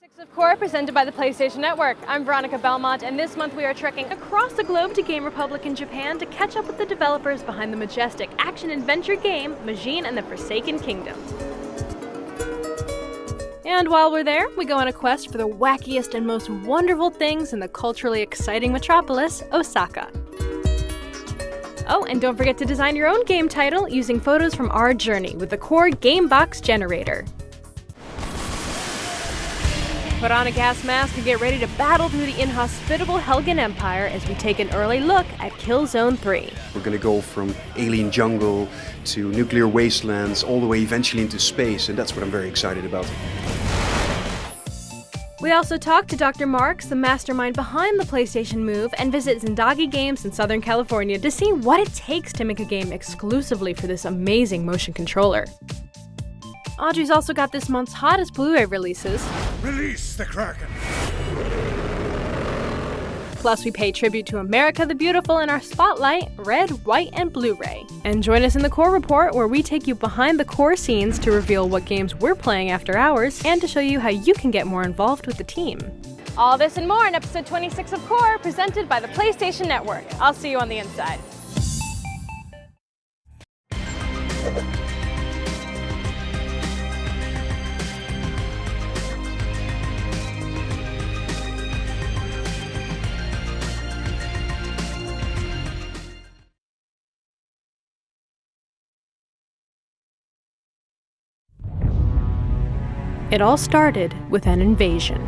26 of Qore, presented by the PlayStation Network. I'm Veronica Belmont, and this month we are trekking across the globe to Game Republic in Japan to catch up with the developers behind the majestic action-adventure game, Majin and the Forsaken Kingdom. And while we're there, we go on a quest for the wackiest and most wonderful things in the culturally exciting metropolis, Osaka. Oh, and don't forget to design your own game title using photos from our journey with the Qore Gamebox Generator. Put on a gas mask and get ready to battle through the inhospitable Helgen Empire as we take an early look at Killzone 3. We're going to go from alien jungle to nuclear wastelands, all the way eventually into space, and that's what I'm very excited about. We also talk to Dr. Marks, the mastermind behind the PlayStation Move, and visit Zendagi Games in Southern California to see what it takes to make a game exclusively for this amazing motion controller. Audrey's also got this month's hottest Blu-ray releases. Release the Kraken! Plus, we pay tribute to America the Beautiful in our spotlight, Red, White, and Blu-ray. And join us in the Qore Report, where we take you behind the Qore scenes to reveal what games we're playing after hours, and to show you how you can get more involved with the team. All this and more in episode 26 of Qore, presented by the PlayStation Network. I'll see you on the inside. It all started with an invasion.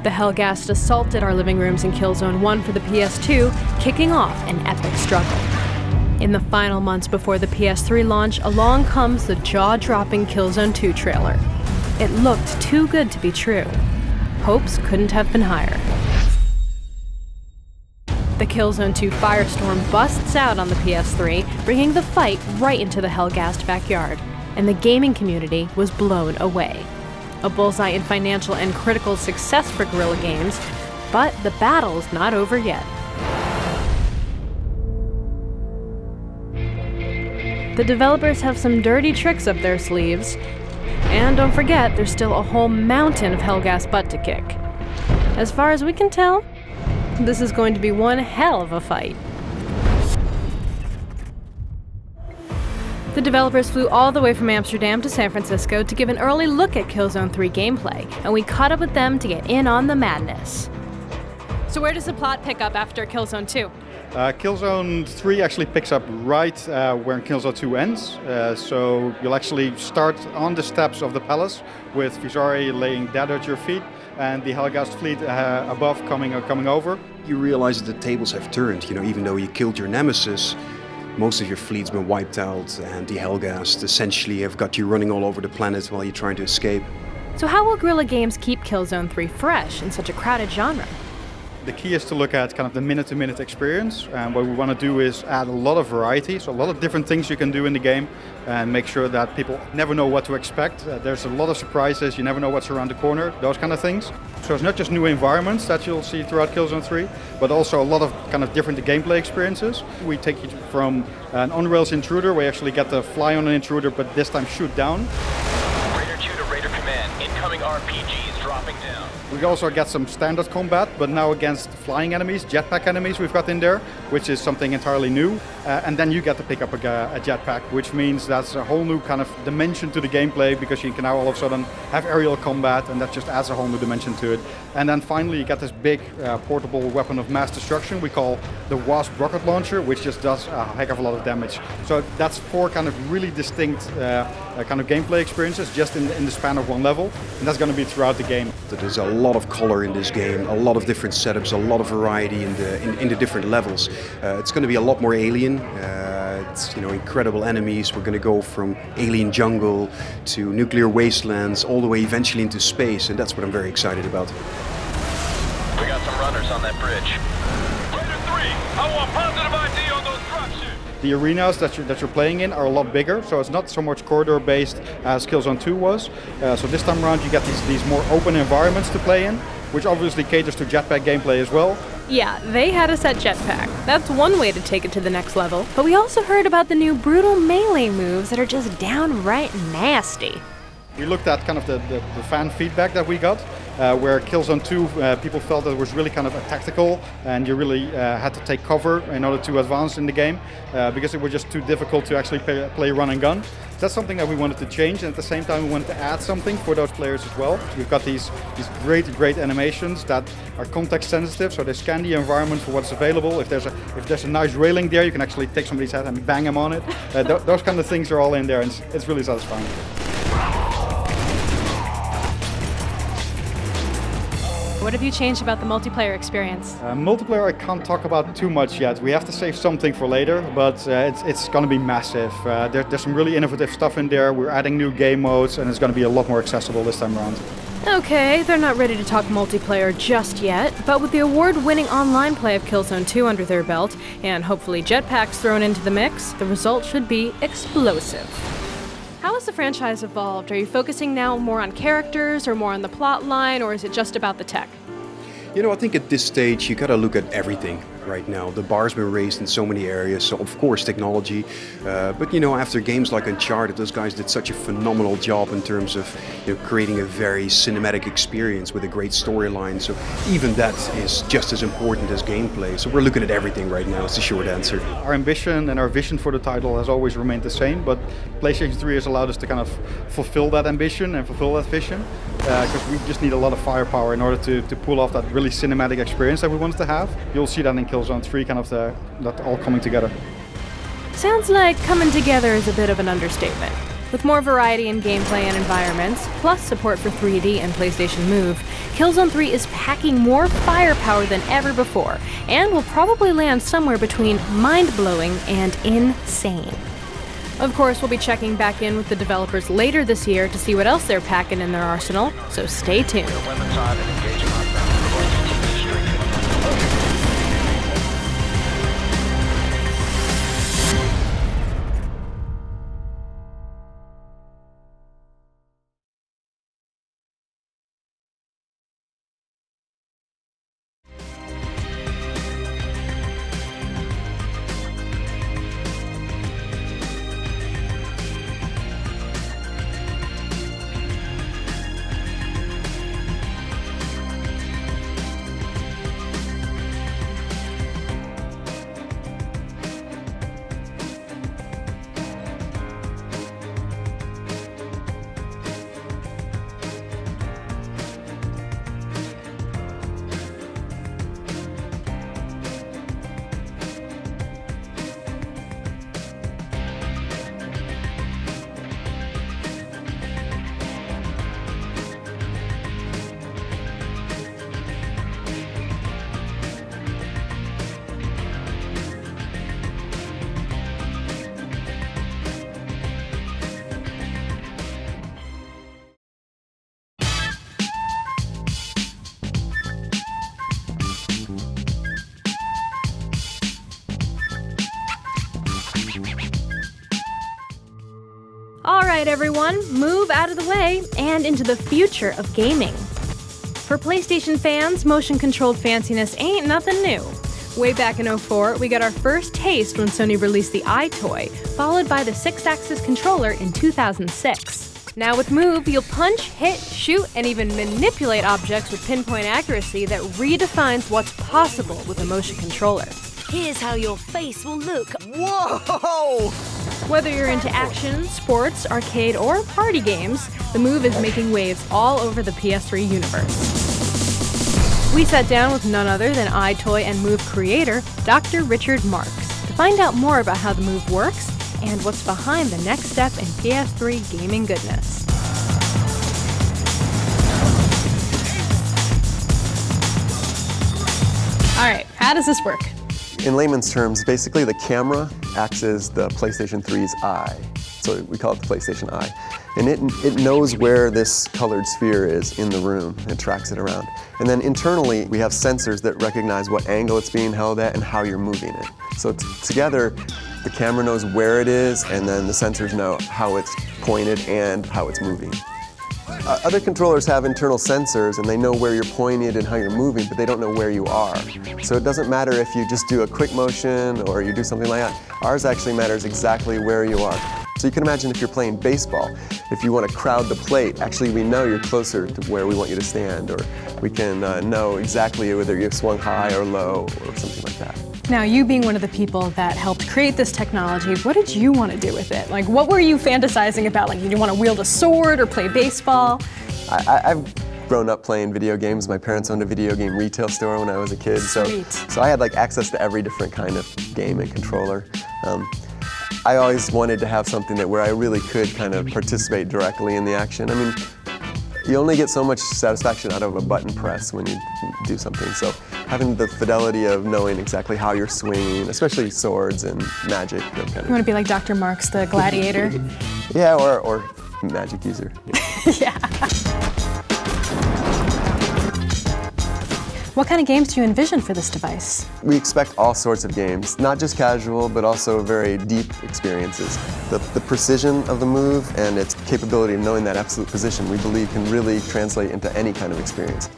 The Helghast assaulted our living rooms in Killzone 1 for the PS2, kicking off an epic struggle. In the final months before the PS3 launch, along comes the jaw-dropping Killzone 2 trailer. It looked too good to be true. Hopes couldn't have been higher. The Killzone 2 firestorm busts out on the PS3, bringing the fight right into the Helghast backyard, and the gaming community was blown away. A bullseye in financial and critical success for Guerrilla Games, but the battle's not over yet. The developers have some dirty tricks up their sleeves, and don't forget, there's still a whole mountain of Helghast butt to kick. As far as we can tell, this is going to be one hell of a fight. The developers flew all the way from Amsterdam to San Francisco to give an early look at Killzone 3 gameplay, and we caught up with them to get in on the madness. So where does the plot pick up after Killzone 2? Killzone 3 actually picks up right where Killzone 2 ends. So you'll actually start on the steps of the palace with Visari laying dead at your feet and the Helghast fleet above coming over. You realize that the tables have turned, even though you killed your nemesis, most of your fleet's been wiped out, and the Helghast essentially have got you running all over the planet while you're trying to escape. So how will Guerrilla Games keep Killzone 3 fresh in such a crowded genre? The key is to look at kind of the minute-to-minute experience, and what we want to do is add a lot of variety, so a lot of different things you can do in the game, and make sure that people never know what to expect. There's a lot of surprises, you never know what's around the corner, those kind of things. So it's not just new environments that you'll see throughout Killzone 3, but also a lot of kind of different gameplay experiences. We take you from an on-rails intruder, where you actually get to fly on an intruder, but this time shoot down. Raider 2 to Raider Command, incoming RPGs dropping down. We also get some standard combat, but now against flying enemies, jetpack enemies we've got in there, which is something entirely new. And then you get to pick up a jetpack, which means that's a whole new kind of dimension to the gameplay, because you can now all of a sudden have aerial combat, and that just adds a whole new dimension to it. And then finally you get this big portable weapon of mass destruction we call the Wasp rocket launcher, which just does a heck of a lot of damage. So that's 4 kind of really distinct kind of gameplay experiences just in the span of one level, and that's going to be throughout the game. There's a lot of color in this game, a lot of different setups, a lot of variety in the different levels. It's going to be a lot more alien. It's incredible enemies. We're going to go from alien jungle to nuclear wastelands, all the way eventually into space, and that's what I'm very excited about. We got some runners on that bridge. Raider 3, I want positive ID on those dropships. The arenas that you're playing in are a lot bigger, so it's not so much corridor based as Killzone 2 was. So this time around you get these more open environments to play in, which obviously caters to jetpack gameplay as well. Yeah, they had us at jetpack. That's one way to take it to the next level. But we also heard about the new brutal melee moves that are just downright nasty. We looked at kind of the fan feedback that we got, where Killzone 2, people felt that it was really kind of a tactical, and you really had to take cover in order to advance in the game, because it was just too difficult to actually play run and gun. That's something that we wanted to change, and at the same time we wanted to add something for those players as well. We've got these great animations that are context sensitive, so they scan the environment for what's available. If there's a nice railing there, you can actually take somebody's head and bang them on it. Those kind of things are all in there, and it's really satisfying. What have you changed about the multiplayer experience? Multiplayer I can't talk about too much yet. We have to save something for later, but it's going to be massive. There's some really innovative stuff in there. We're adding new game modes, and it's going to be a lot more accessible this time around. Okay, they're not ready to talk multiplayer just yet, but with the award-winning online play of Killzone 2 under their belt, and hopefully jetpacks thrown into the mix, the result should be explosive. How has the franchise evolved? Are you focusing now more on characters or more on the plot line, or is it just about the tech? You know, I think at this stage you gotta look at everything right now. The bar's been raised in so many areas, so of course technology, but you know, after games like Uncharted, those guys did such a phenomenal job in terms of creating a very cinematic experience with a great storyline, so even that is just as important as gameplay. So we're looking at everything right now, it's the short answer. Our ambition and our vision for the title has always remained the same, but PlayStation 3 has allowed us to kind of fulfill that ambition and fulfill that vision, because we just need a lot of firepower in order to pull off that really cinematic experience that we wanted to have. You'll see that in Killzone 3, kind of that all coming together. Sounds like coming together is a bit of an understatement. With more variety in gameplay and environments, plus support for 3D and PlayStation Move, Killzone 3 is packing more firepower than ever before, and will probably land somewhere between mind-blowing and insane. Of course, we'll be checking back in with the developers later this year to see what else they're packing in their arsenal, so stay tuned. Alright everyone, move out of the way and into the future of gaming. For PlayStation fans, motion-controlled fanciness ain't nothing new. Way back in 2004, we got our first taste when Sony released the iToy, followed by the 6-axis controller in 2006. Now with Move, you'll punch, hit, shoot, and even manipulate objects with pinpoint accuracy that redefines what's possible with a motion controller. Here's how your face will look. Whoa! Whether you're into action, sports, arcade, or party games, the Move is making waves all over the PS3 universe. We sat down with none other than iToy and Move creator, Dr. Richard Marks, to find out more about how the Move works and what's behind the next step in PS3 gaming goodness. Alright, how does this work? In layman's terms, basically the camera acts as the PlayStation 3's eye. So we call it the PlayStation Eye. And it knows where this colored sphere is in the room and tracks it around. And then internally, we have sensors that recognize what angle it's being held at and how you're moving it. So together, the camera knows where it is, and then the sensors know how it's pointed and how it's moving. Other controllers have internal sensors and they know where you're pointed and how you're moving, but they don't know where you are. So it doesn't matter if you just do a quick motion or you do something like that. Ours actually matters exactly where you are. So you can imagine if you're playing baseball, if you want to crowd the plate, actually we know you're closer to where we want you to stand, or we can know exactly whether you've swung high or low or something like that. Now, you being one of the people that helped create this technology, what did you want to do with it? Like, what were you fantasizing about? Like, did you want to wield a sword or play baseball? I've grown up playing video games. My parents owned a video game retail store when I was a kid, so I had like access to every different kind of game and controller. I always wanted to have something where I really could kind of participate directly in the action. I mean, you only get so much satisfaction out of a button press when you do something. So having the fidelity of knowing exactly how you're swinging, especially swords and magic. You want to be like Dr. Marks, the gladiator? Yeah, or magic user. Yeah. What kind of games do you envision for this device? We expect all sorts of games, not just casual, but also very deep experiences. The precision of the move and its capability of knowing that absolute position, we believe, can really translate into any kind of experience.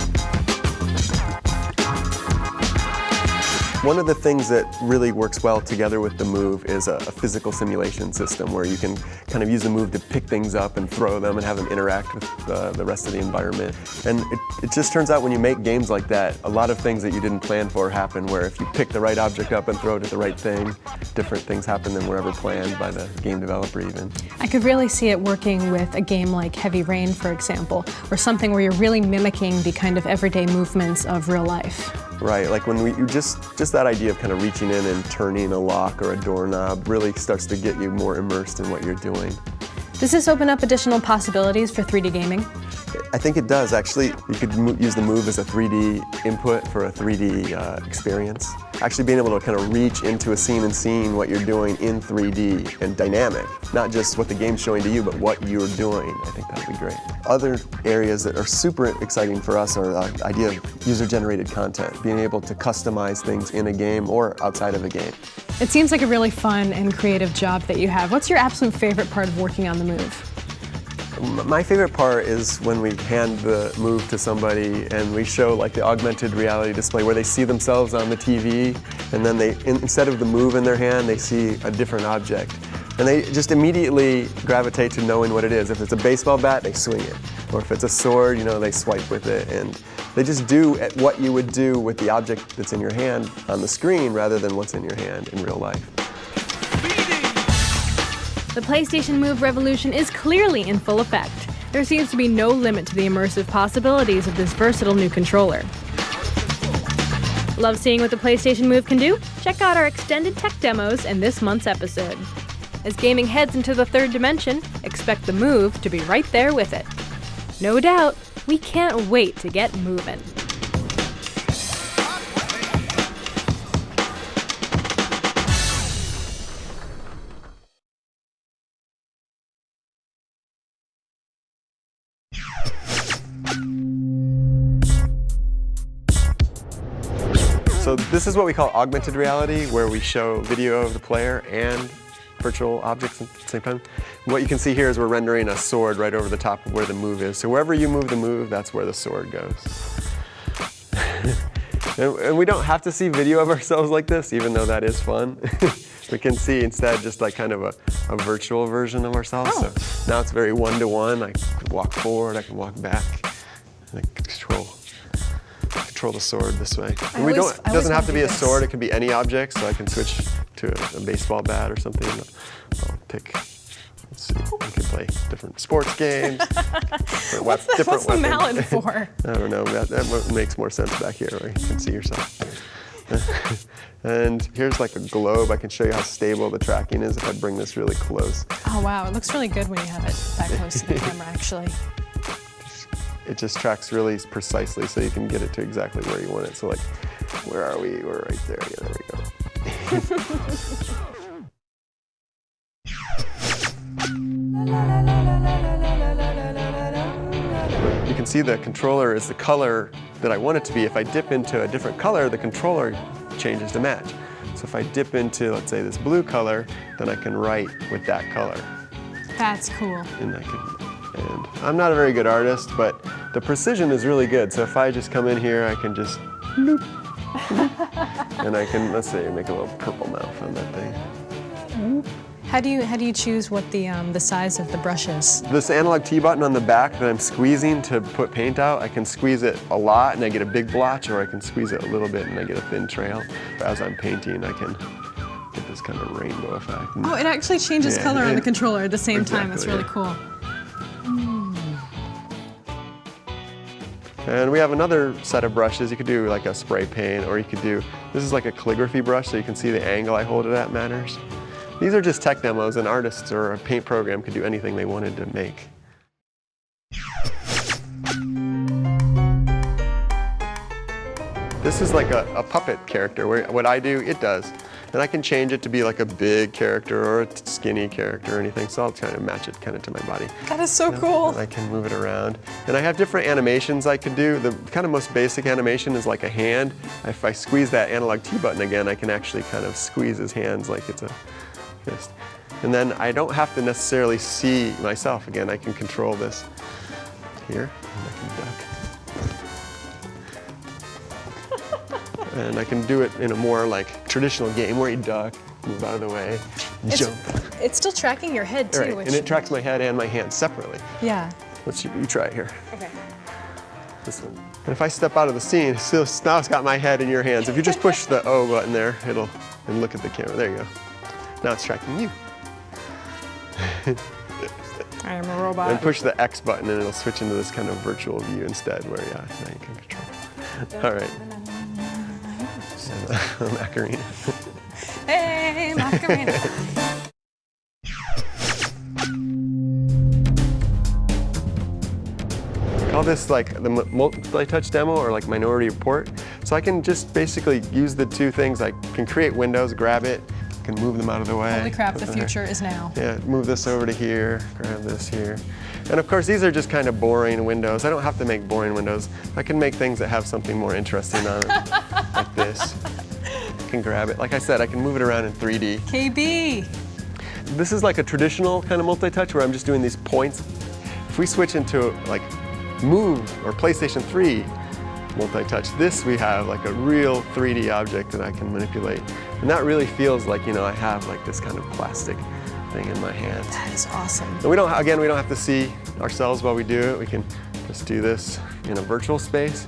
One of the things that really works well together with the Move is a physical simulation system where you can kind of use the Move to pick things up and throw them and have them interact with the rest of the environment. And it just turns out when you make games like that, a lot of things that you didn't plan for happen, where if you pick the right object up and throw it at the right thing, different things happen than were ever planned by the game developer even. I could really see it working with a game like Heavy Rain, for example, or something where you're really mimicking the kind of everyday movements of real life. Right, like when you just that idea of kind of reaching in and turning a lock or a doorknob really starts to get you more immersed in what you're doing. Does this open up additional possibilities for 3D gaming? I think it does, actually. You could use the Move as a 3D input for a 3D experience. Actually being able to kind of reach into a scene and seeing what you're doing in 3D and dynamic. Not just what the game's showing to you, but what you're doing. I think that would be great. Other areas that are super exciting for us are the idea of user-generated content, being able to customize things in a game or outside of a game. It seems like a really fun and creative job that you have. What's your absolute favorite part of working on the Move? My favorite part is when we hand the Move to somebody and we show like the augmented reality display where they see themselves on the TV, and then instead of the Move in their hand, they see a different object. And they just immediately gravitate to knowing what it is. If it's a baseball bat, they swing it. Or if it's a sword, they swipe with it. And they just do what you would do with the object that's in your hand on the screen rather than what's in your hand in real life. The PlayStation Move revolution is clearly in full effect. There seems to be no limit to the immersive possibilities of this versatile new controller. Love seeing what the PlayStation Move can do? Check out our extended tech demos in this month's episode. As gaming heads into the third dimension, expect the Move to be right there with it. No doubt, we can't wait to get moving. So this is what we call augmented reality, where we show video of the player and virtual objects at the same time. And what you can see here is we're rendering a sword right over the top of where the Move is. So wherever you move the Move, that's where the sword goes. And we don't have to see video of ourselves like this, even though that is fun. We can see instead just like kind of a virtual version of ourselves. Oh. So now it's very one-to-one. I can walk forward, I can walk back. I can control the sword this way. And it doesn't have to be a sword, it can be any object, so I can switch to a baseball bat or something. I'll pick, let's see, I can play different sports games. What's the mallet for? I don't know, that makes more sense back here where you can see yourself. And here's like a globe. I can show you how stable the tracking is if I bring this really close. Oh wow, it looks really good when you have it that close to the camera actually. It just tracks really precisely so you can get it to exactly where you want it. So like, where are we? We're right there. Yeah, there we go. You can see the controller is the color that I want it to be. If I dip into a different color, the controller changes to match. So if I dip into, let's say, this blue color, then I can write with that color. That's cool. And I'm not a very good artist, but the precision is really good. So if I just come in here, I can just bloop, bloop, and I can, let's say, make a little purple mouth on that thing. How do you choose what the size of the brush is? This analog T button on the back that I'm squeezing to put paint out, I can squeeze it a lot and I get a big blotch, or I can squeeze it a little bit and I get a thin trail. As I'm painting, I can get this kind of rainbow effect. Oh, it actually changes color on the controller at the same time. That's really yeah. cool. And we have another set of brushes. You could do like a spray paint, or you could do, this is like a calligraphy brush, so you can see the angle I hold it at matters. These are just tech demos, and artists or a paint program could do anything they wanted to make. This is like a puppet character, where what I do, it does. And I can change it to be like a big character or a skinny character or anything, so I'll try to match it kind of to my body. That is so cool. And I can move it around. And I have different animations I could do. The kind of most basic animation is like a hand. If I squeeze that analog T button again, I can actually kind of squeeze his hands like it's a fist. And then I don't have to necessarily see myself again. I can control this here, and I can duck. And I can do it in a more like traditional game where you duck, move out of the way, jump. It's still tracking your head too. Right. And it tracks my head and my hands separately. Yeah. You try it here. Okay. This one. And if I step out of the scene, now it's got my head in your hands. If you just push the O button there, and look at the camera. There you go. Now it's tracking you. I am a robot. And push the X button and it'll switch into this kind of virtual view instead, where now you can control. All right. Macarena. Hey, Macarena. Call this like the multi-touch demo, or like Minority Report. So I can just basically use the two things. I can create windows, grab it, can move them out of the way. Holy crap, the future is now. Yeah, move this over to here, grab this here. And of course, these are just kind of boring windows. I don't have to make boring windows. I can make things that have something more interesting on them, like this. I can grab it. Like I said, I can move it around in 3D. KB! This is like a traditional kind of multi-touch where I'm just doing these points. If we switch into like Move or PlayStation 3 multi-touch, this we have like a real 3D object that I can manipulate. And that really feels like, I have like this kind of plastic thing in my hands. That is awesome. And we don't have to see ourselves while we do it. We can just do this in a virtual space.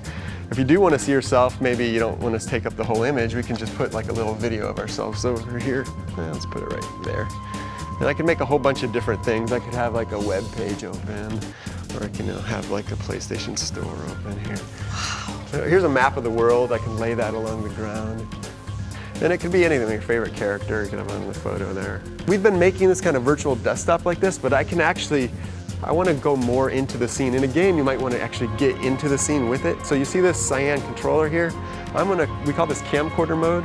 If you do want to see yourself, maybe you don't want to take up the whole image, we can just put like a little video of ourselves over here. Yeah, let's put it right there. And I can make a whole bunch of different things. I could have like a web page open, or I can have like a PlayStation Store open here. Wow. Here's a map of the world. I can lay that along the ground. And it could be anything, your favorite character, you can have on the photo there. We've been making this kind of virtual desktop like this, but I want to go more into the scene. In a game, you might want to actually get into the scene with it. So you see this cyan controller here? We call this camcorder mode.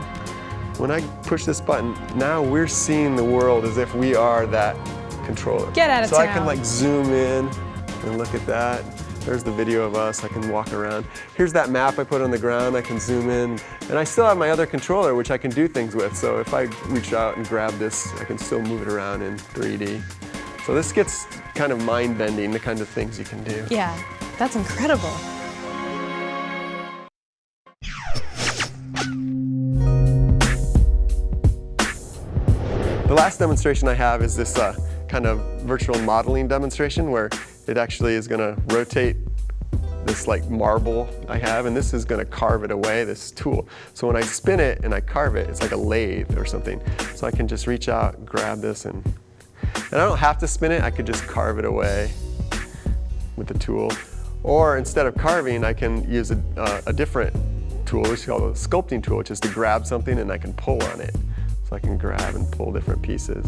When I push this button, now we're seeing the world as if we are that controller. Get out of town. So I can like zoom in and look at that. There's the video of us. I can walk around. Here's that map I put on the ground. I can zoom in. And I still have my other controller, which I can do things with. So if I reach out and grab this, I can still move it around in 3D. So this gets kind of mind-bending, the kind of things you can do. Yeah, that's incredible. The last demonstration I have is this kind of virtual modeling demonstration where it actually is going to rotate this like marble I have, and this is going to carve it away, this tool. So when I spin it and I carve it, it's like a lathe or something. So I can just reach out and grab this, and I don't have to spin it, I could just carve it away with the tool. Or instead of carving, I can use a different tool, which is called a sculpting tool, which is to grab something and I can pull on it. So I can grab and pull different pieces.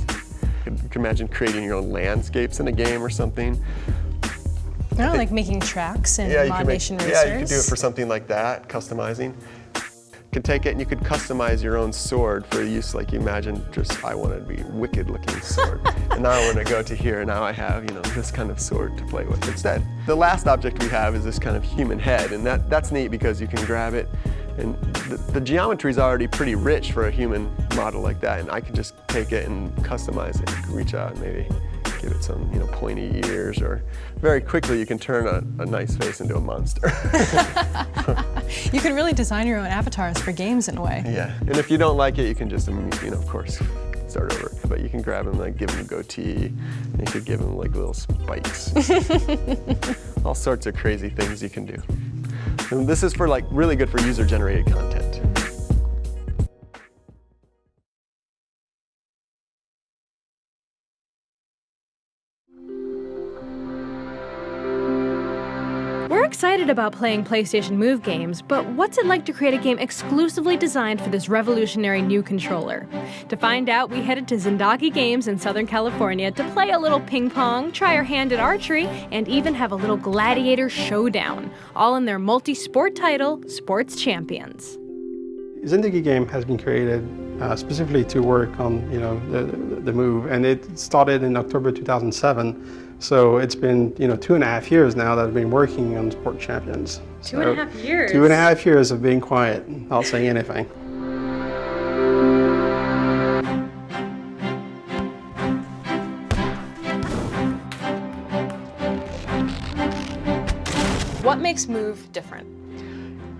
You can imagine creating your own landscapes in a game or something. No, like making tracks and Mod Nation Racers. Yeah, you could do it for something like that, customizing. You could take it and you could customize your own sword for use, like you imagine just, I want it to be a wicked looking sword. And now I want to go to here, and now I have, this kind of sword to play with instead. The last object we have is this kind of human head, and that's neat because you can grab it, and the geometry is already pretty rich for a human model like that, and I can just take it and customize it, reach out and maybe give it some pointy ears, or very quickly you can turn a nice face into a monster. You can really design your own avatars for games in a way. Yeah, and if you don't like it, you can just, of course, start over. But you can grab him, like give him a goatee, and you could give him like little spikes. All sorts of crazy things you can do. And this is for like really good for user-generated content. We're excited about playing PlayStation Move games, but what's it like to create a game exclusively designed for this revolutionary new controller? To find out, we headed to Zindagi Games in Southern California to play a little ping pong, try our hand at archery, and even have a little gladiator showdown, all in their multi-sport title, Sports Champions. Zindagi game has been created specifically to work on, the Move, and it started in October 2007. So it's been, 2.5 years now that I've been working on Sport Champions. 2.5 years? 2.5 years of being quiet, not saying anything. What makes Move different?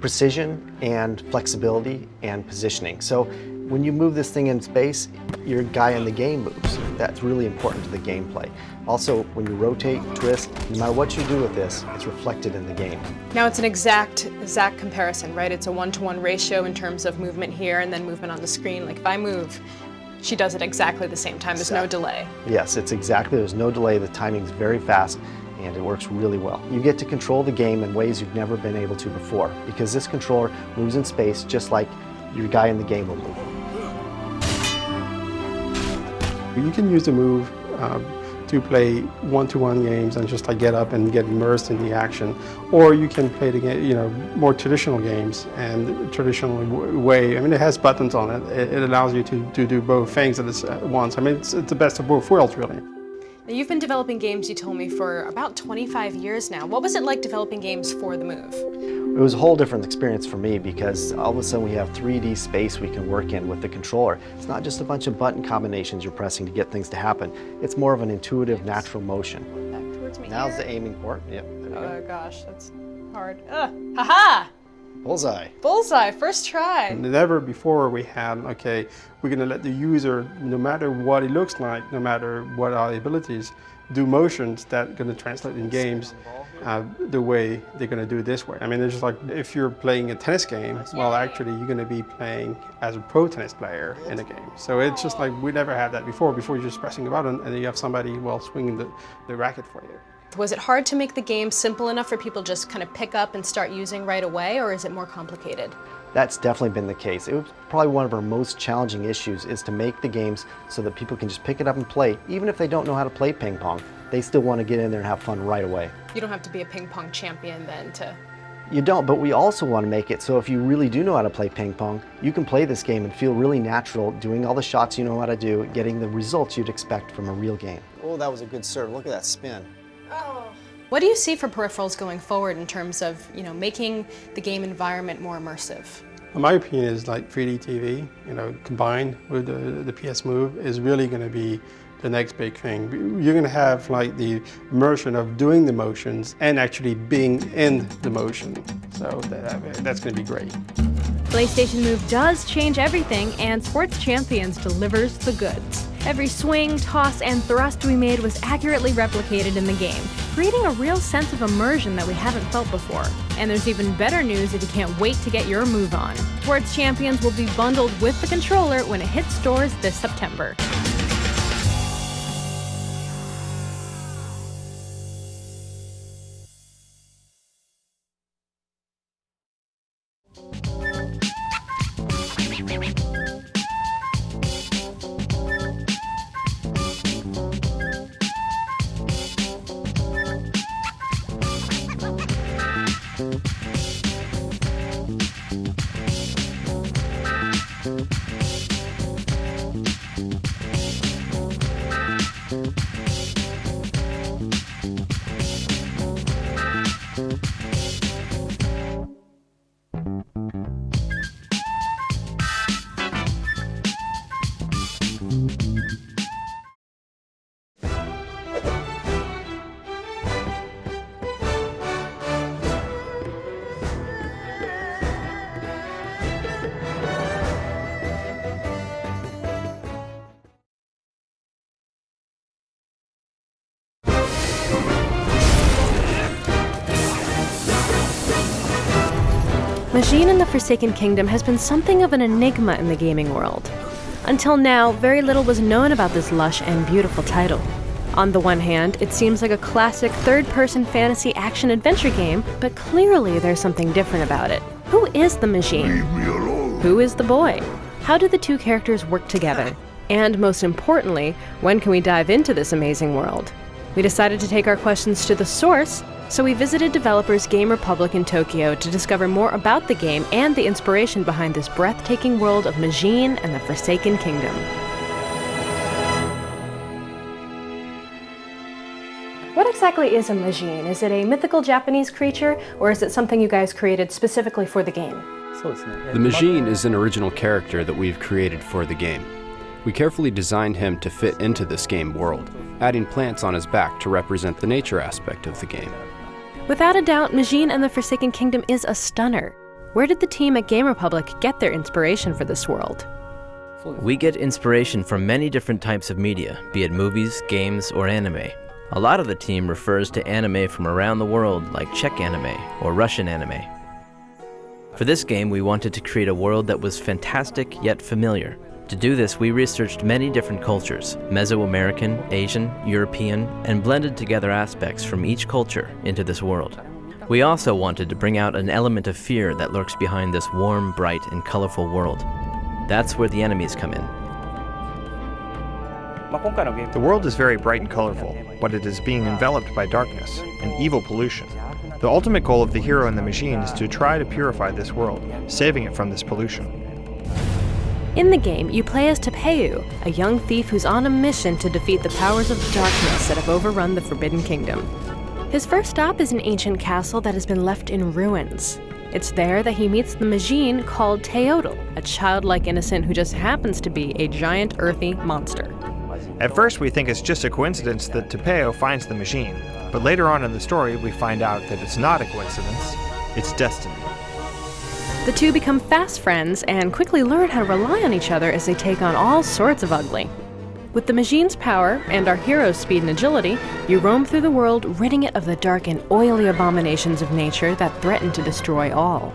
Precision and flexibility and positioning. So when you move this thing in space, your guy in the game moves. That's really important to the gameplay. Also, when you rotate, twist, no matter what you do with this, it's reflected in the game. Now it's an exact comparison, right? It's a 1-to-1 ratio in terms of movement here and then movement on the screen. Like if I move, she does it exactly the same time. There's no delay. Yes, there's no delay. The timing's very fast and it works really well. You get to control the game in ways you've never been able to before because this controller moves in space just like your guy in the game will move. You can use the Move to play 1-to-1 games and just like get up and get immersed in the action, or you can play the game, more traditional games and traditional way. I mean, it has buttons on it. It allows you to do both things at once. I mean, it's the best of both worlds, really. Now, you've been developing games, you told me, for about 25 years now. What was it like developing games for the Move? It was a whole different experience for me because all of a sudden we have 3D space we can work in with the controller. It's not just a bunch of button combinations you're pressing to get things to happen. It's more of an intuitive, natural motion. Back towards me. Now's here. the aiming port. Yep. Oh gosh, that's hard. Haha! Bullseye. Bullseye, first try. Never before we had, okay, we're going to let the user, no matter what it looks like, no matter what our abilities, do motions that are going to translate in games the way they're going to do it this way. I mean, it's just like if you're playing a tennis game, well, actually, you're going to be playing as a pro tennis player in the game. So it's just like we never had that before. Before, you're just pressing a button and then you have somebody, swinging the racket for you. Was it hard to make the game simple enough for people to just kind of pick up and start using right away, or is it more complicated? That's definitely been the case. It was probably one of our most challenging issues is to make the games so that people can just pick it up and play. Even if they don't know how to play ping pong, they still want to get in there and have fun right away. You don't have to be a ping pong champion then to... You don't, but we also want to make it so if you really do know how to play ping pong, you can play this game and feel really natural, doing all the shots you know how to do, getting the results you'd expect from a real game. Oh, that was a good serve. Look at that spin. What do you see for peripherals going forward in terms of, making the game environment more immersive? My opinion is like 3D TV, combined with the PS Move is really going to be the next big thing. You're going to have like the immersion of doing the motions and actually being in the motion. So that's going to be great. PlayStation Move does change everything, and Sports Champions delivers the goods. Every swing, toss, and thrust we made was accurately replicated in the game, creating a real sense of immersion that we haven't felt before. And there's even better news if you can't wait to get your Move on. Sports Champions will be bundled with the controller when it hits stores this September. Majin and the Forsaken Kingdom has been something of an enigma in the gaming world. Until now, very little was known about this lush and beautiful title. On the one hand, it seems like a classic third-person fantasy action-adventure game, but clearly there's something different about it. Who is the Majin? Who is the boy? How do the two characters work together? And most importantly, when can we dive into this amazing world? We decided to take our questions to the source, so we visited developers Game Republic in Tokyo to discover more about the game and the inspiration behind this breathtaking world of Majin and the Forsaken Kingdom. What exactly is a Majin? Is it a mythical Japanese creature, or is it something you guys created specifically for the game? The Majin is an original character that we've created for the game. We carefully designed him to fit into this game world, adding plants on his back to represent the nature aspect of the game. Without a doubt, Majin and the Forsaken Kingdom is a stunner. Where did the team at Game Republic get their inspiration for this world? We get inspiration from many different types of media, be it movies, games, or anime. A lot of the team refers to anime from around the world, like Czech anime or Russian anime. For this game, we wanted to create a world that was fantastic yet familiar. To do this, we researched many different cultures, Mesoamerican, Asian, European, and blended together aspects from each culture into this world. We also wanted to bring out an element of fear that lurks behind this warm, bright, and colorful world. That's where the enemies come in. The world is very bright and colorful, but it is being enveloped by darkness and evil pollution. The ultimate goal of the hero and the Majin is to try to purify this world, saving it from this pollution. In the game, you play as Tepeyu, a young thief who's on a mission to defeat the powers of darkness that have overrun the Forbidden Kingdom. His first stop is an ancient castle that has been left in ruins. It's there that he meets the Majin called Teodel, a childlike innocent who just happens to be a giant earthy monster. At first we think it's just a coincidence that Tepeyu finds the Majin, but later on in the story we find out that it's not a coincidence, it's destiny. The two become fast friends and quickly learn how to rely on each other as they take on all sorts of ugly. With the Majin's power and our hero's speed and agility, you roam through the world, ridding it of the dark and oily abominations of nature that threaten to destroy all.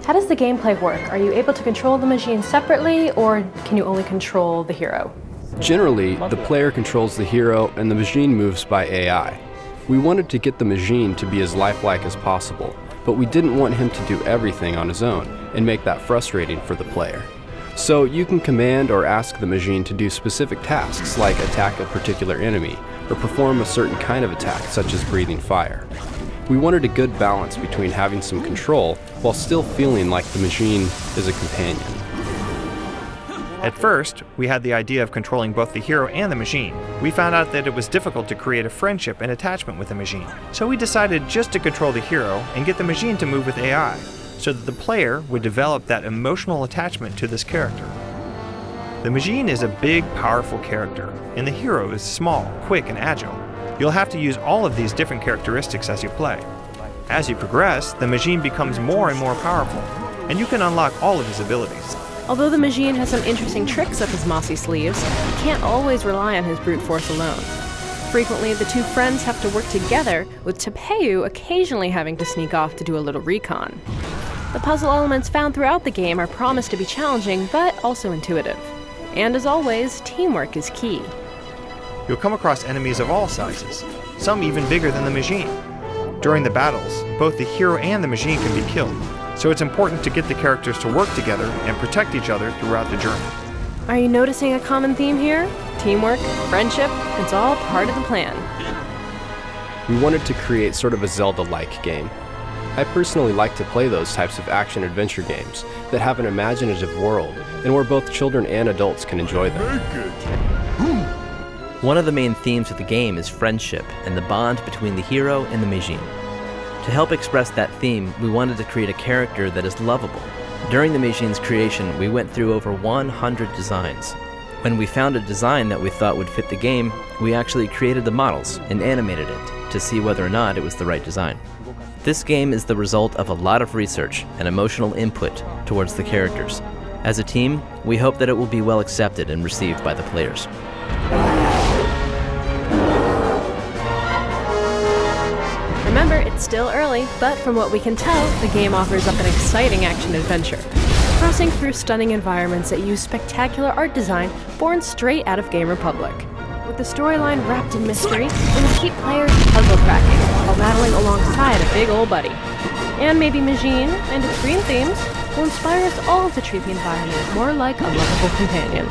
How does the gameplay work? Are you able to control the Majin separately, or can you only control the hero? Generally, the player controls the hero and the Majin moves by AI. We wanted to get the Majin to be as lifelike as possible, but we didn't want him to do everything on his own and make that frustrating for the player. So you can command or ask the Majin to do specific tasks like attack a particular enemy or perform a certain kind of attack such as breathing fire. We wanted a good balance between having some control while still feeling like the Majin is a companion. At first, we had the idea of controlling both the hero and the Majin. We found out that it was difficult to create a friendship and attachment with the Majin. So we decided just to control the hero and get the Majin to move with AI, so that the player would develop that emotional attachment to this character. The Majin is a big, powerful character, and the hero is small, quick, and agile. You'll have to use all of these different characteristics as you play. As you progress, the Majin becomes more and more powerful, and you can unlock all of his abilities. Although the Majin has some interesting tricks up his mossy sleeves, he can't always rely on his brute force alone. Frequently, the two friends have to work together, with Tepeyu occasionally having to sneak off to do a little recon. The puzzle elements found throughout the game are promised to be challenging, but also intuitive. And as always, teamwork is key. You'll come across enemies of all sizes, some even bigger than the Majin. During the battles, both the hero and the Majin can be killed, so it's important to get the characters to work together and protect each other throughout the journey. Are you noticing a common theme here? Teamwork, friendship, it's all part of the plan. We wanted to create sort of a Zelda-like game. I personally like to play those types of action-adventure games that have an imaginative world and where both children and adults can enjoy them. One of the main themes of the game is friendship and the bond between the hero and the Majin. To help express that theme, we wanted to create a character that is lovable. During the Majin's creation, we went through over 100 designs. When we found a design that we thought would fit the game, we actually created the models and animated it to see whether or not it was the right design. This game is the result of a lot of research and emotional input towards the characters. As a team, we hope that it will be well accepted and received by the players. Remember, it's still early, but from what we can tell, the game offers up an exciting action-adventure, crossing through stunning environments that use spectacular art design born straight out of Game Republic. With the storyline wrapped in mystery, it will keep players puzzle-cracking while battling alongside a big old buddy. And maybe Majin and its green themes will inspire us all to treat the environment more like a lovable companion.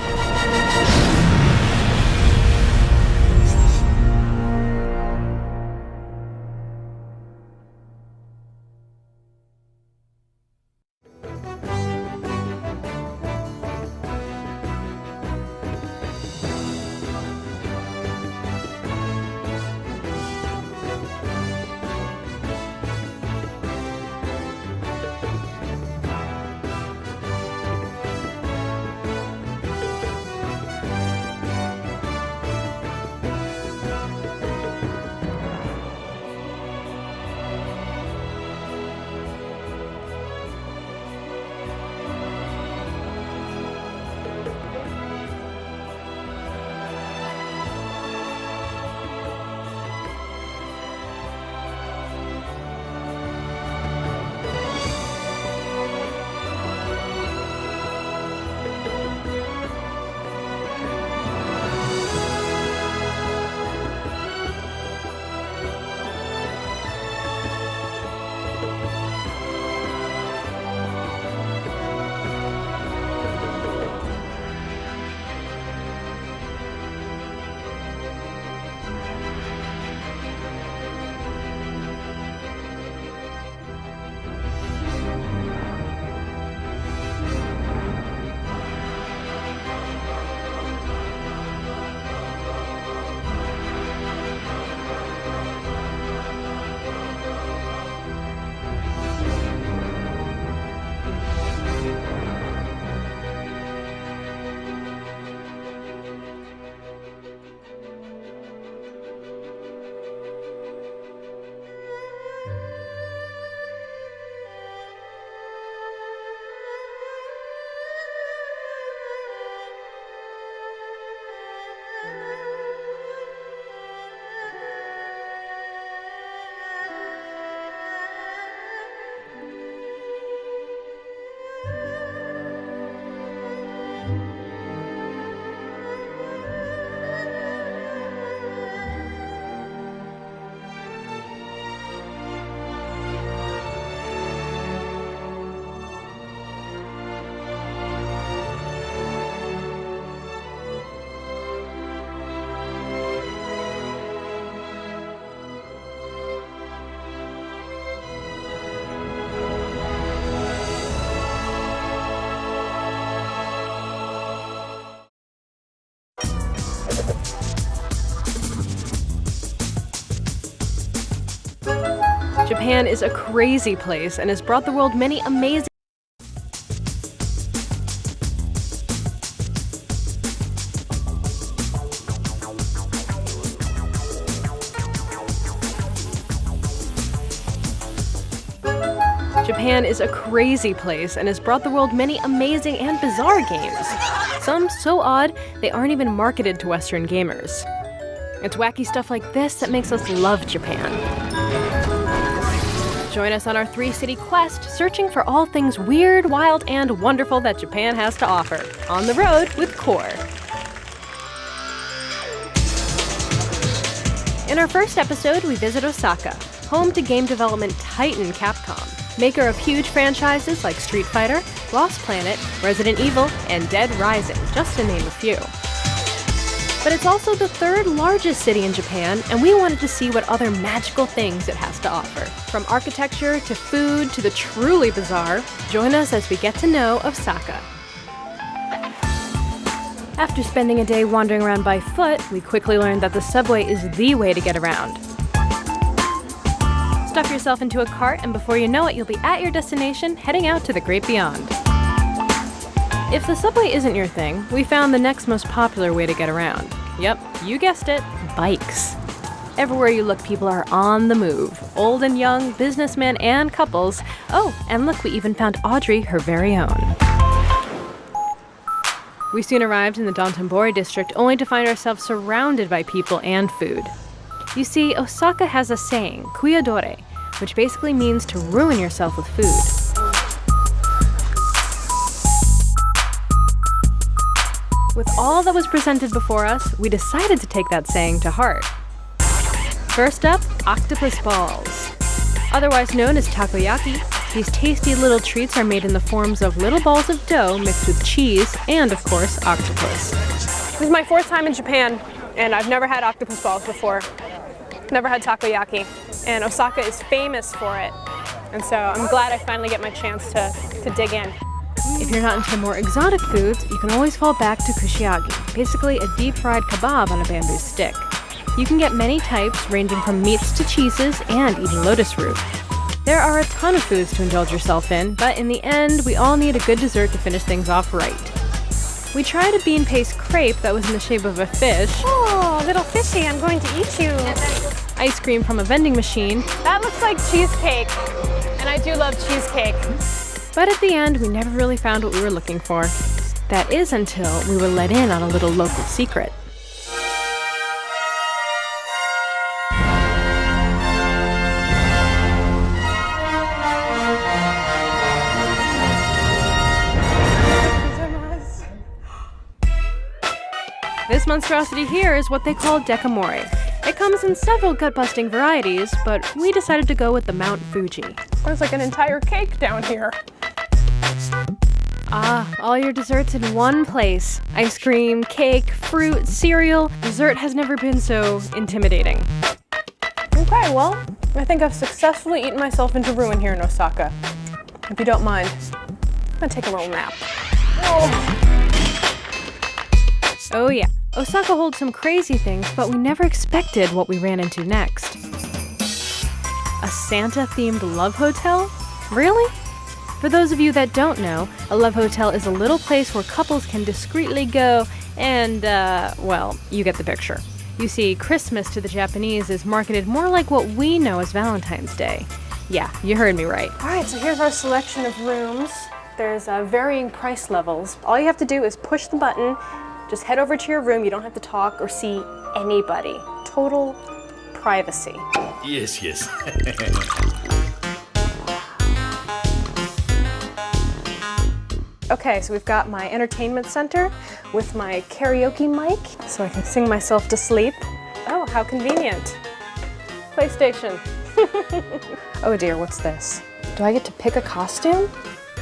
Japan is a crazy place and has brought the world many amazing Japan is a crazy place and has brought the world many amazing and bizarre games. Some so odd, they aren't even marketed to Western gamers. It's wacky stuff like this that makes us love Japan. Join us on our 3-city quest, searching for all things weird, wild, and wonderful that Japan has to offer. On the road with Qore. In our first episode, we visit Osaka, home to game development titan Capcom, maker of huge franchises like Street Fighter, Lost Planet, Resident Evil, and Dead Rising, just to name a few. But it's also the third largest city in Japan, and we wanted to see what other magical things it has to offer. From architecture to food to the truly bizarre, join us as we get to know Osaka. After spending a day wandering around by foot, we quickly learned that the subway is the way to get around. Stuff yourself into a cart, and before you know it, you'll be at your destination, heading out to the great beyond. If the subway isn't your thing, we found the next most popular way to get around. Yep, you guessed it, bikes. Everywhere you look, people are on the move. Old and young, businessmen and couples. Oh, and look, we even found Audrey her very own. We soon arrived in the Dotonbori district, only to find ourselves surrounded by people and food. You see, Osaka has a saying, kuyodore, which basically means to ruin yourself with food. With all that was presented before us, we decided to take that saying to heart. First up, octopus balls. Otherwise known as takoyaki, these tasty little treats are made in the forms of little balls of dough mixed with cheese and, of course, octopus. This is my 4th time in Japan, and I've never had octopus balls before. Never had takoyaki, and Osaka is famous for it. And so I'm glad I finally get my chance to dig in. If you're not into more exotic foods, you can always fall back to kushiyaki, basically a deep-fried kebab on a bamboo stick. You can get many types, ranging from meats to cheeses and even lotus root. There are a ton of foods to indulge yourself in, but in the end, we all need a good dessert to finish things off right. We tried a bean paste crepe that was in the shape of a fish. Oh, little fishy, I'm going to eat you. Ice cream from a vending machine. That looks like cheesecake, and I do love cheesecake. But at the end, we never really found what we were looking for. That is until we were let in on a little local secret. This monstrosity here is what they call dekamori. It comes in several gut-busting varieties, but we decided to go with the Mount Fuji. There's like an entire cake down here. Ah, all your desserts in one place. Ice cream, cake, fruit, cereal. Dessert has never been so intimidating. Okay, well, I think I've successfully eaten myself into ruin here in Osaka. If you don't mind, I'm gonna take a little nap. Oh yeah, Osaka holds some crazy things, but we never expected what we ran into next. A Santa-themed love hotel? Really? For those of you that don't know, a love hotel is a little place where couples can discreetly go and, well, you get the picture. You see, Christmas to the Japanese is marketed more like what we know as Valentine's Day. Yeah, you heard me right. All right, so here's our selection of rooms. There's varying price levels. All you have to do is push the button. Just head over to your room. You don't have to talk or see anybody. Total privacy. Yes, yes. Okay, so we've got my entertainment center with my karaoke mic, so I can sing myself to sleep. Oh, how convenient. PlayStation. Oh dear, what's this? Do I get to pick a costume?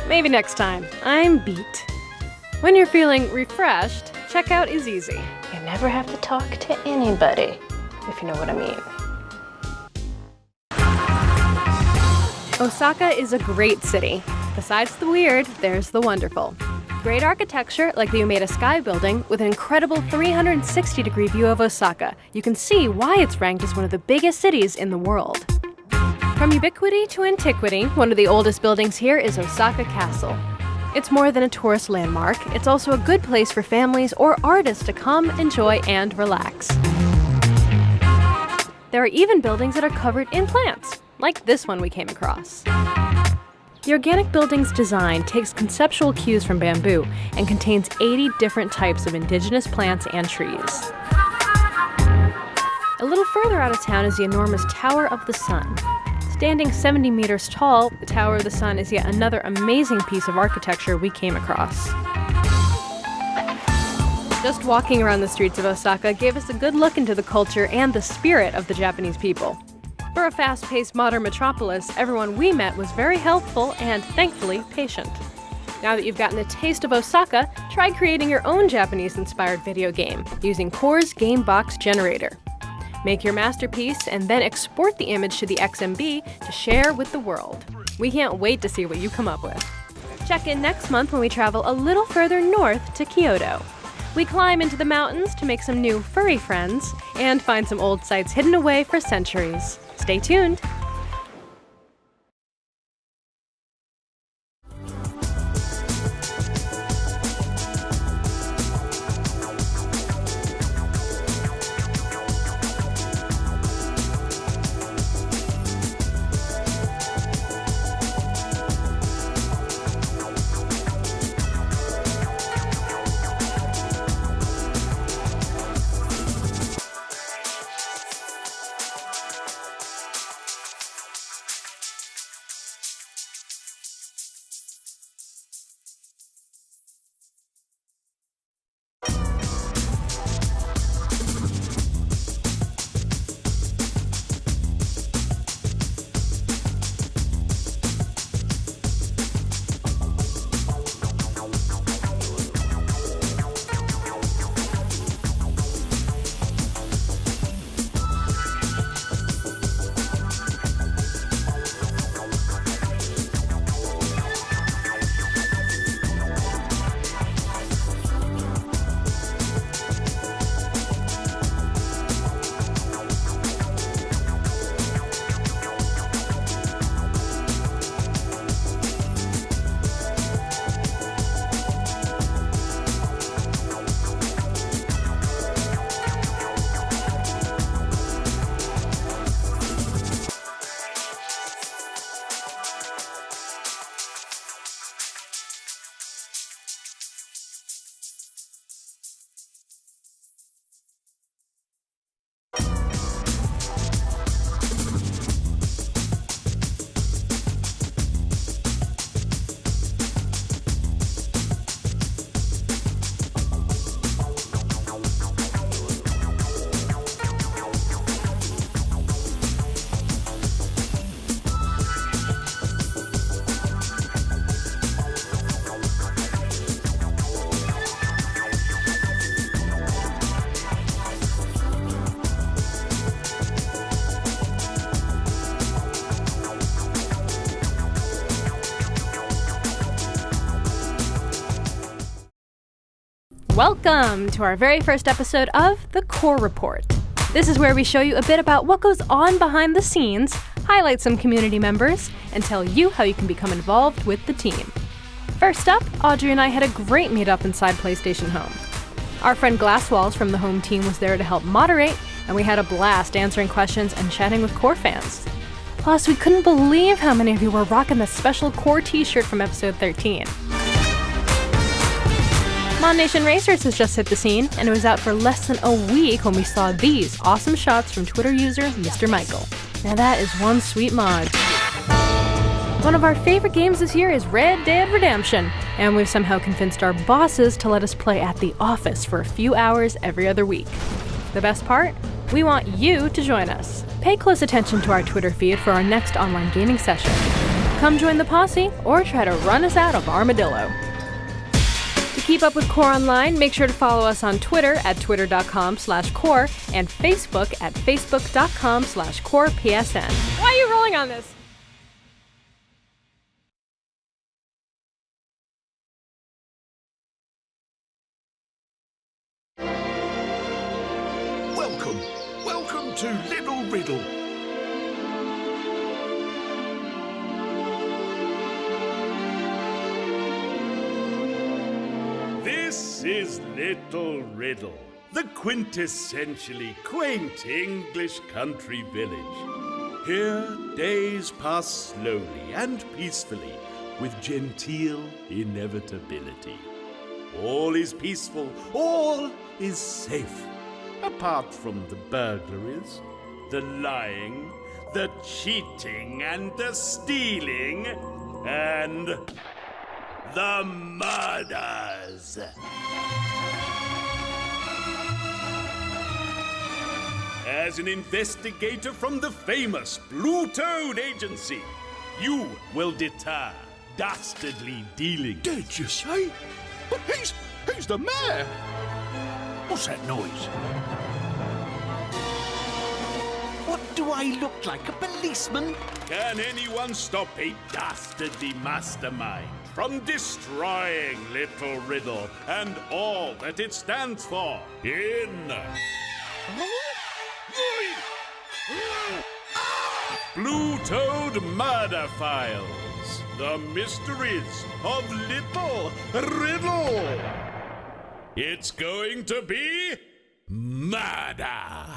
Maybe next time. I'm beat. When you're feeling refreshed, check out is easy. You never have to talk to anybody, if you know what I mean. Osaka is a great city. Besides the weird, there's the wonderful. Great architecture like the Umeda Sky Building with an incredible 360-degree view of Osaka. You can see why it's ranked as one of the biggest cities in the world. From ubiquity to antiquity, one of the oldest buildings here is Osaka Castle. It's more than a tourist landmark, it's also a good place for families or artists to come, enjoy, and relax. There are even buildings that are covered in plants, like this one we came across. The organic building's design takes conceptual cues from bamboo and contains 80 different types of indigenous plants and trees. A little further out of town is the enormous Tower of the Sun. Standing 70 meters tall, the Tower of the Sun is yet another amazing piece of architecture we came across. Just walking around the streets of Osaka gave us a good look into the culture and the spirit of the Japanese people. For a fast-paced modern metropolis, everyone we met was very helpful and, thankfully, patient. Now that you've gotten a taste of Osaka, try creating your own Japanese-inspired video game using Qore's Game Box Generator. Make your masterpiece and then export the image to the XMB to share with the world. We can't wait to see what you come up with. Check in next month when we travel a little further north to Kyoto. We climb into the mountains to make some new furry friends and find some old sites hidden away for centuries. Stay tuned! Welcome to our very first episode of the Qore Report. This is where we show you a bit about what goes on behind the scenes, highlight some community members, and tell you how you can become involved with the team. First up, Audrey and I had a great meetup inside PlayStation Home. Our friend Glasswalls from the home team was there to help moderate, and we had a blast answering questions and chatting with Qore fans. Plus, we couldn't believe how many of you were rocking the special Qore t-shirt from episode 13. Mon Nation Racers has just hit the scene, and it was out for less than a week when we saw these awesome shots from Twitter user Mr. Michael. Now that is one sweet mod. One of our favorite games this year is Red Dead Redemption, and we've somehow convinced our bosses to let us play at the office for a few hours every other week. The best part? We want you to join us. Pay close attention to our Twitter feed for our next online gaming session. Come join the posse, or try to run us out of Armadillo. To keep up with Qore Online, make sure to follow us on Twitter at twitter.com/Qore and Facebook at facebook.com/QorePSN. Why are you rolling on this? Welcome to Little Riddle. This is Little Riddle, the quintessentially quaint English country village. Here, days pass slowly and peacefully with genteel inevitability. All is peaceful, all is safe. Apart from the burglaries, the lying, the cheating, and the stealing, and the murders. As an investigator from the famous Blue Toad Agency, you will deter dastardly dealing. Did you say? But he's the mayor! What's that noise? What do I look like, a policeman? Can anyone stop a dastardly mastermind from destroying Little Riddle and all that it stands for in Blue Toad Murder Files, the mysteries of Little Riddle. It's going to be murder.